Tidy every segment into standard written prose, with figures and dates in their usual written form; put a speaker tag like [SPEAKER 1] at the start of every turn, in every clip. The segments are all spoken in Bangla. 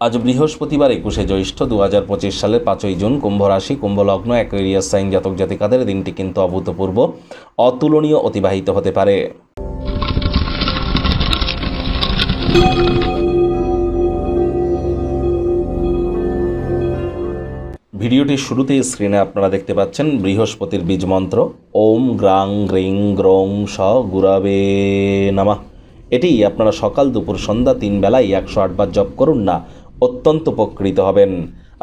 [SPEAKER 1] আজ বৃহস্পতিবার 21শে জ্যৈষ্ঠ 2025 সালের 5ই জুন, কুম্ভ রাশি, কুম্ভ লগ্ন, অ্যাকুয়ারিয়াস সাইন জাতক জাতিকাদের দিনটি কিন্তু অভূতপূর্ব অতুলনীয় অতিবাহিত হতে পারে। ভিডিওটির শুরুতেই স্ক্রিনে আপনারা দেখতে পাচ্ছেন বৃহস্পতির বীজ মন্ত্র ওম গ্রাং গ্রিং গ্রং স গুরাবে নমঃ। এটি আপনারা সকাল দুপুর সন্ধ্যা 3 বেলায় 108 বার জপ করুন না, অত্যন্ত উপকৃত হবেন।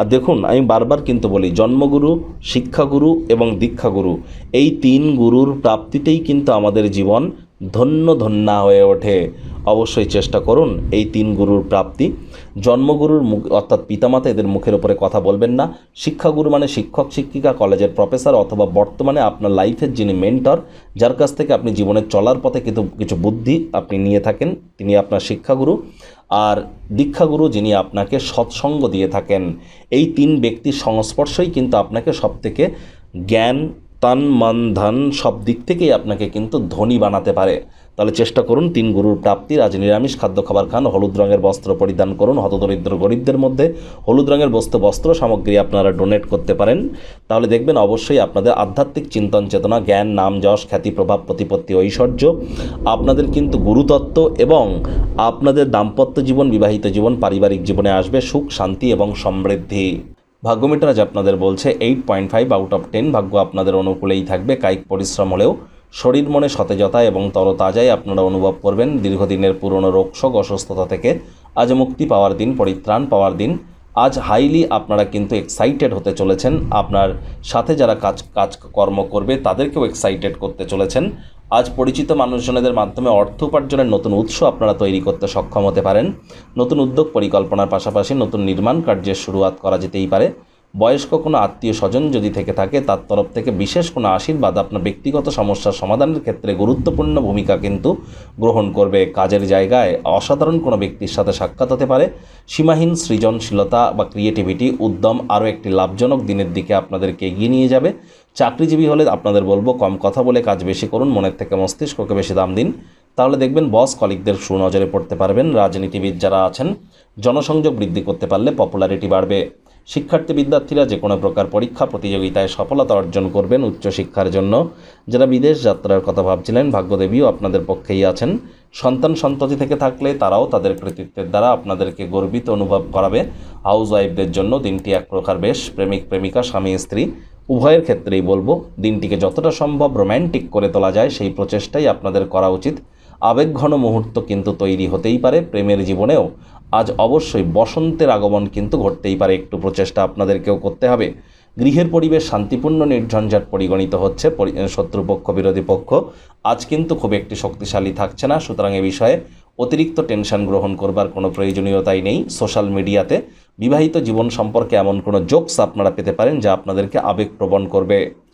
[SPEAKER 1] আর দেখুন, আমি বারবার কিন্তু বলি, জন্মগুরু, শিক্ষাগুরু এবং দীক্ষাগুরু, এই 3 গুরুর প্রাপ্তিতেই কিন্তু আমাদের জীবন ধন্য ধন্যা হয়ে ওঠে। অবশ্যই চেষ্টা করুন এই 3 গুরুর প্রাপ্তি। জন্মগুরুর মুখ অর্থাৎ পিতামাতা, এদের মুখের উপরে কথা বলবেন না। শিক্ষাগুরু মানে শিক্ষক শিক্ষিকা, কলেজের প্রফেসর অথবা বর্তমানে আপনার লাইফের যিনি মেন্টর, যার কাছ থেকে আপনি জীবনের চলার পথে কিছু বুদ্ধি আপনি নিয়ে থাকেন, তিনি আপনার শিক্ষাগুরু। আর দীক্ষাগুরু যিনি আপনাকে সৎসঙ্গ দিয়ে থাকেন। এই 3 ব্যক্তির সংস্পর্শই কিন্তু আপনাকে সবথেকে জ্ঞান, তন, মন, ধন সব দিক থেকেই আপনাকে কিন্তু ধনী বানাতে পারে। তাহলে চেষ্টা করুন 3 গুরুর প্রাপ্তির। আজ নিরামিষ খাদ্য খাবার খান, হলুদ রঙের বস্ত্র পরিধান করুন। হতদরিদ্র গরিবদের মধ্যে হলুদ রঙের বস্ত্র সামগ্রী আপনারা ডোনেট করতে পারেন। তাহলে দেখবেন অবশ্যই আপনাদের আধ্যাত্মিক চিন্তন চেতনা, জ্ঞান, নাম, যশ, খ্যাতি, প্রভাব, প্রতিপত্তি, ঐশ্বর্য, আপনাদের কিন্তু গুরুতত্ত্ব এবং আপনাদের দাম্পত্য জীবন, বিবাহিত জীবন, পারিবারিক জীবনে আসবে সুখ, শান্তি এবং সমৃদ্ধি। ভাগ্যমিটার আজ আপনাদের বলছে 8.5 আউট অফ 10। ভাগ্য আপনাদের অনুকূলেই থাকবে। কায়িক পরিশ্রম হলেও শরীর মনে সতেজতা এবং তরতাজাই আপনারা অনুভব করবেন। দীর্ঘদিনের পুরনো রোগশোক, অসুস্থতা থেকে আজ মুক্তি পাওয়ার দিন, পরিত্রাণ পাওয়ার দিন। আজ হাইলি আপনারা কিন্তু এক্সাইটেড হতে চলেছেন। আপনার সাথে যারা কাজকর্ম করবে তাদেরকেও এক্সাইটেড করতে চলেছেন। আজ পরিচিত মানুষজনদের মাধ্যমে অর্থ উপার্জনের নতুন উৎস আপনারা তৈরি করতে সক্ষম হতে পারেন। নতুন উদ্যোগ পরিকল্পনার পাশাপাশি নতুন নির্মাণ কার্যের শুরুয়াত করা যেতেই পারে। বয়স্ক কোনো আত্মীয় স্বজন যদি থেকে থাকে, তার তরফ থেকে বিশেষ কোনো আশীর্বাদ আপনার ব্যক্তিগত সমস্যার সমাধানের ক্ষেত্রে গুরুত্বপূর্ণ ভূমিকা কিন্তু গ্রহণ করবে। কাজের জায়গায় অসাধারণ কোনো ব্যক্তির সাথে সাক্ষাৎ হতে পারে। সীমাহীন সৃজনশীলতা বা ক্রিয়েটিভিটি, উদ্যম আরও একটি লাভজনক দিনের দিকে আপনাদেরকে এগিয়ে নিয়ে যাবে। চাকরিজীবী হলে আপনাদের বলবো কম কথা বলে কাজ বেশি করুন, মনের থেকে মস্তিষ্ককে বেশি দাম দিন। তাহলে দেখবেন বস কলিগদের সুনজরে পড়তে পারবেন। রাজনীতিবিদ যারা আছেন, জনসংযোগ বৃদ্ধি করতে পারলে পপুলারিটি বাড়বে। শিক্ষার্থী বিদ্যার্থীরা যে কোনো প্রকার পরীক্ষা প্রতিযোগিতায় সফলতা অর্জন করবেন উচ্চশিক্ষার জন্য। যারা বিদেশ যাত্রার কথা ভাবছিলেন, ভাগ্যদেবীও আপনাদের পক্ষেই আছেন। সন্ততি থেকে থাকলে তারাও তাদের কৃতিত্বের দ্বারা আপনাদেরকে গর্বিত অনুভব করাবে। হাউস ওয়াইফদের জন্য দিনটি এক প্রকার বেশ। প্রেমিক প্রেমিকা, স্বামী স্ত্রী উভয়ের ক্ষেত্রেই বলবো দিনটিকে যতটা সম্ভব রোম্যান্টিক করে তোলা যায় সেই প্রচেষ্টাই আপনাদের করা উচিত। আবেগঘন মুহূর্ত কিন্তু তৈরি হতেই পারে। প্রেমের জীবনেও আজ অবশ্যই বসন্তের আগমন কিন্তু ঘটতেই পারে। একটু প্রচেষ্টা আপনাদেরকেও করতে হবে। গৃহের পরিবেশ শান্তিপূর্ণ, নির্ঝঞ্ঝাট পরিগণিত হচ্ছে। শত্রুপক্ষ, বিরোধী পক্ষ আজ কিন্তু খুব একটি শক্তিশালী থাকছে না। সুতরাং এ বিষয়ে অতিরিক্ত টেনশন গ্রহণ করবার কোনো প্রয়োজনীয়তাই নেই। সোশ্যাল মিডিয়াতে বিবাহিত জীবন সম্পর্কে এমন কোনো জোকস আপনারা পেতে পারেন যা আপনাদেরকে আবেগপ্রবণ করবে।